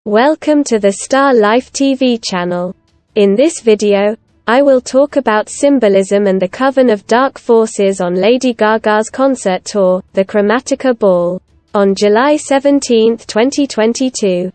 Welcome to the Star Life TV channel. In this video, I will talk about Symbolism and the Coven of Dark Forces on Lady Gaga's concert tour, the Chromatica Ball, on July 17, 2022.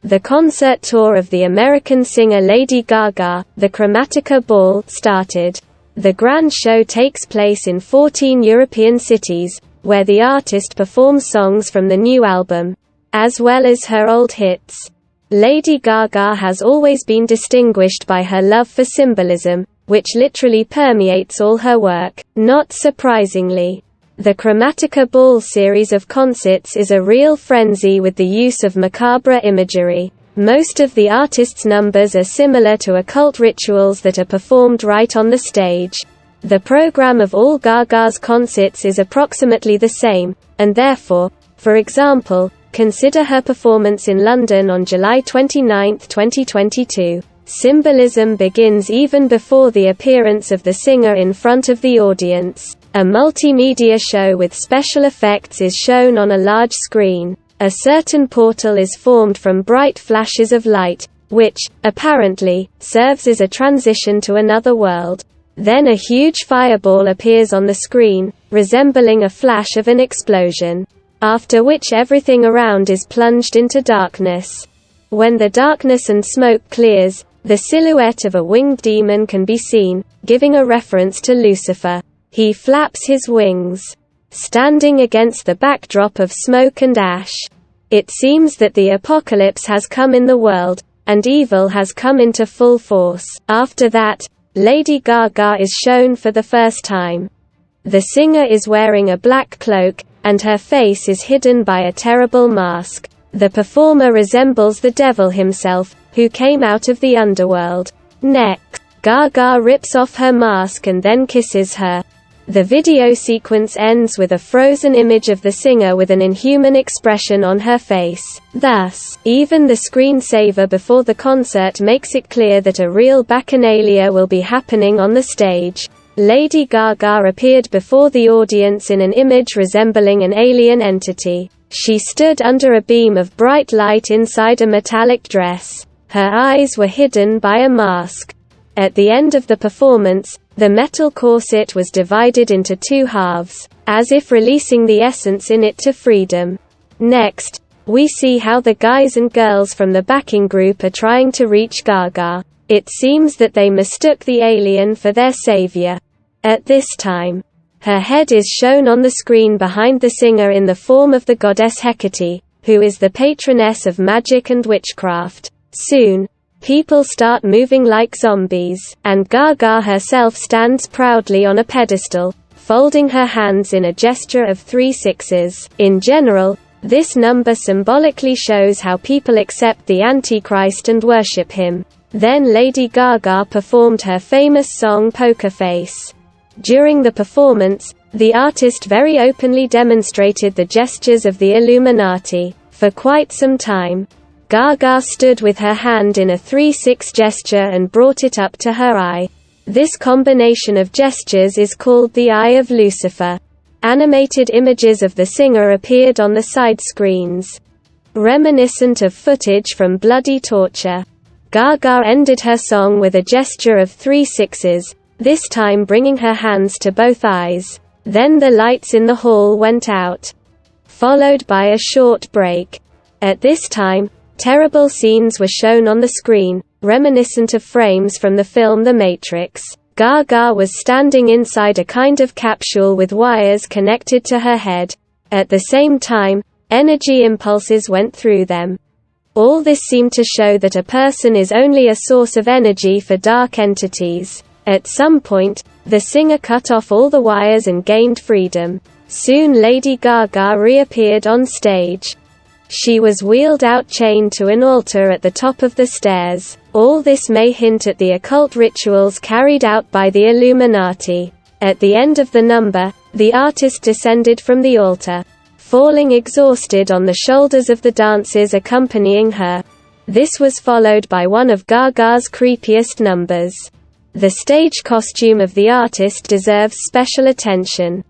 The concert tour of the American singer Lady Gaga, the Chromatica Ball, started. The grand show takes place in 14 European cities, where the artist performs songs from the new album, as well as her old hits. Lady Gaga has always been distinguished by her love for symbolism, which literally permeates all her work. Not surprisingly, the Chromatica Ball series of concerts is a real frenzy with the use of macabre imagery. Most of the artist's numbers are similar to occult rituals that are performed right on the stage. The program of all Gaga's concerts is approximately the same, and therefore, for example, consider her performance in London on July 29, 2022. Symbolism begins even before the appearance of the singer in front of the audience. A multimedia show with special effects is shown on a large screen. A certain portal is formed from bright flashes of light, which, apparently, serves as a transition to another world. Then a huge fireball appears on the screen, resembling a flash of an explosion, after which everything around is plunged into darkness. When the darkness and smoke clears, the silhouette of a winged demon can be seen, giving a reference to Lucifer. He flaps his wings, standing against the backdrop of smoke and ash. It seems that the apocalypse has come in the world, and evil has come into full force. After that, Lady Gaga is shown for the first time. The singer is wearing a black cloak, and her face is hidden by a terrible mask. The performer resembles the devil himself, who came out of the underworld. Next, Gaga rips off her mask and then kisses her. The video sequence ends with a frozen image of the singer with an inhuman expression on her face. Thus, even the screensaver before the concert makes it clear that a real bacchanalia will be happening on the stage. Lady Gaga appeared before the audience in an image resembling an alien entity. She stood under a beam of bright light inside a metallic dress. Her eyes were hidden by a mask. At the end of the performance, the metal corset was divided into two halves, as if releasing the essence in it to freedom. Next, we see how the guys and girls from the backing group are trying to reach Gaga. It seems that they mistook the alien for their savior. At this time, her head is shown on the screen behind the singer in the form of the goddess Hecate, who is the patroness of magic and witchcraft. Soon, people start moving like zombies, and Gaga herself stands proudly on a pedestal, folding her hands in a gesture of 3 sixes. In general, this number symbolically shows how people accept the Antichrist and worship him. Then Lady Gaga performed her famous song Poker Face. During the performance, the artist very openly demonstrated the gestures of the Illuminati. For quite some time, Gaga stood with her hand in a 3-6 gesture and brought it up to her eye. This combination of gestures is called the Eye of Lucifer. Animated images of the singer appeared on the side screens, reminiscent of footage from bloody torture. Gaga ended her song with a gesture of 3 sixes, this time bringing her hands to both eyes. Then the lights in the hall went out, followed by a short break. At this time, terrible scenes were shown on the screen, reminiscent of frames from the film The Matrix. Gaga was standing inside a kind of capsule with wires connected to her head. At the same time, energy impulses went through them. All this seemed to show that a person is only a source of energy for dark entities. At some point, the singer cut off all the wires and gained freedom. Soon Lady Gaga reappeared on stage. She was wheeled out chained to an altar at the top of the stairs. All this may hint at the occult rituals carried out by the Illuminati. At the end of the number, the artist descended from the altar, falling exhausted on the shoulders of the dancers accompanying her. This was followed by one of Gaga's creepiest numbers. The stage costume of the artist deserves special attention.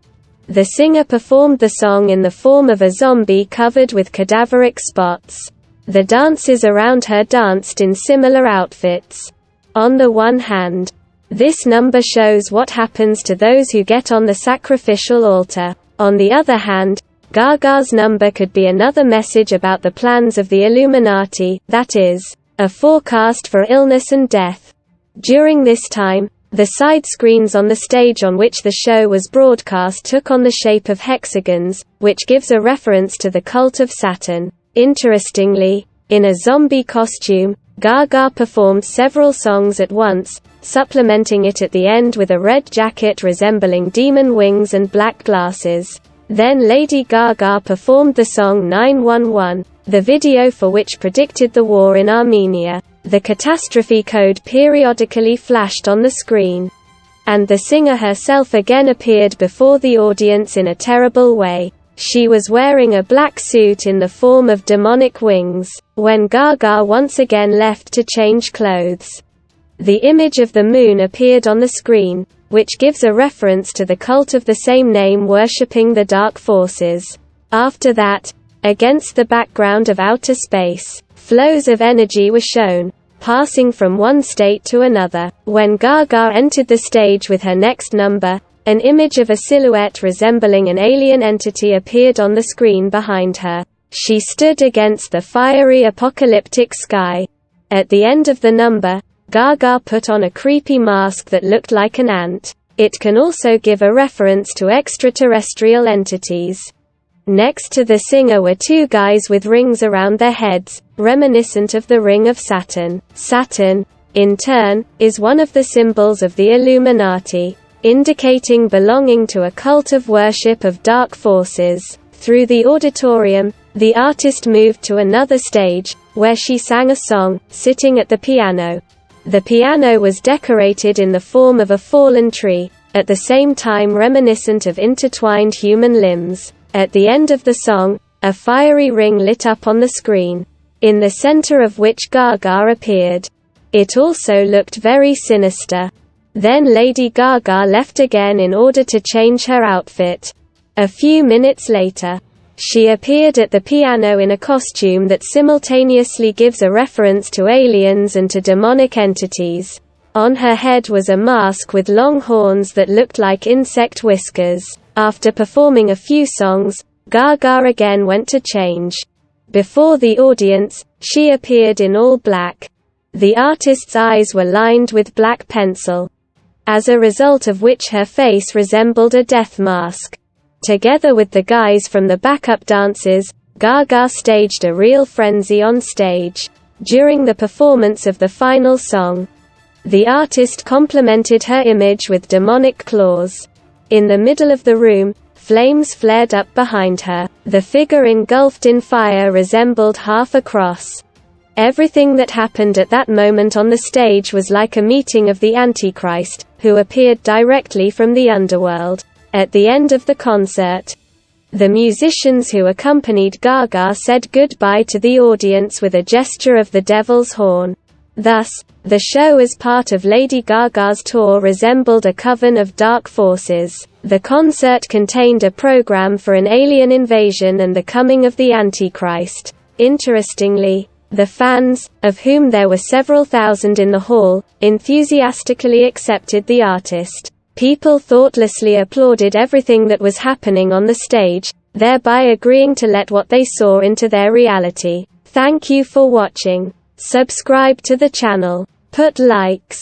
The singer performed the song in the form of a zombie covered with cadaveric spots. The dancers around her danced in similar outfits. On the one hand, this number shows what happens to those who get on the sacrificial altar. On the other hand, Gaga's number could be another message about the plans of the Illuminati, that is, a forecast for illness and death. During this time, the side screens on the stage on which the show was broadcast took on the shape of hexagons, which gives a reference to the cult of Saturn. Interestingly, in a zombie costume, Gaga performed several songs at once, supplementing it at the end with a red jacket resembling demon wings and black glasses. Then Lady Gaga performed the song 911, the video for which predicted the war in Armenia. The catastrophe code periodically flashed on the screen. And the singer herself again appeared before the audience in a terrible way. She was wearing a black suit in the form of demonic wings, when Gaga once again left to change clothes. The image of the moon appeared on the screen, which gives a reference to the cult of the same name worshipping the dark forces. After that, against the background of outer space, flows of energy were shown, passing from one state to another. When Gaga entered the stage with her next number, an image of a silhouette resembling an alien entity appeared on the screen behind her. She stood against the fiery apocalyptic sky. At the end of the number, Gaga put on a creepy mask that looked like an ant. It can also give a reference to extraterrestrial entities. Next to the singer were two guys with rings around their heads, reminiscent of the ring of Saturn. Saturn, in turn, is one of the symbols of the Illuminati, indicating belonging to a cult of worship of dark forces. Through the auditorium, the artist moved to another stage, where she sang a song, sitting at the piano. The piano was decorated in the form of a fallen tree, at the same time reminiscent of intertwined human limbs. At the end of the song, a fiery ring lit up on the screen, in the center of which Gaga appeared. It also looked very sinister. Then Lady Gaga left again in order to change her outfit. A few minutes later, she appeared at the piano in a costume that simultaneously gives a reference to aliens and to demonic entities. On her head was a mask with long horns that looked like insect whiskers. After performing a few songs, Gaga again went to change. Before the audience, she appeared in all black. The artist's eyes were lined with black pencil, as a result of which her face resembled a death mask. Together with the guys from the backup dancers, Gaga staged a real frenzy on stage. During the performance of the final song, the artist complemented her image with demonic claws. In the middle of the room, flames flared up behind her. The figure engulfed in fire resembled half a cross. Everything that happened at that moment on the stage was like a meeting of the Antichrist, who appeared directly from the underworld. At the end of the concert, the musicians who accompanied Gaga said goodbye to the audience with a gesture of the devil's horn. Thus, the show as part of Lady Gaga's tour resembled a coven of dark forces. The concert contained a program for an alien invasion and the coming of the Antichrist. Interestingly, the fans, of whom there were several thousand in the hall, enthusiastically accepted the artist. People thoughtlessly applauded everything that was happening on the stage, thereby agreeing to let what they saw into their reality. Thank you for watching. Subscribe to the channel. Put likes.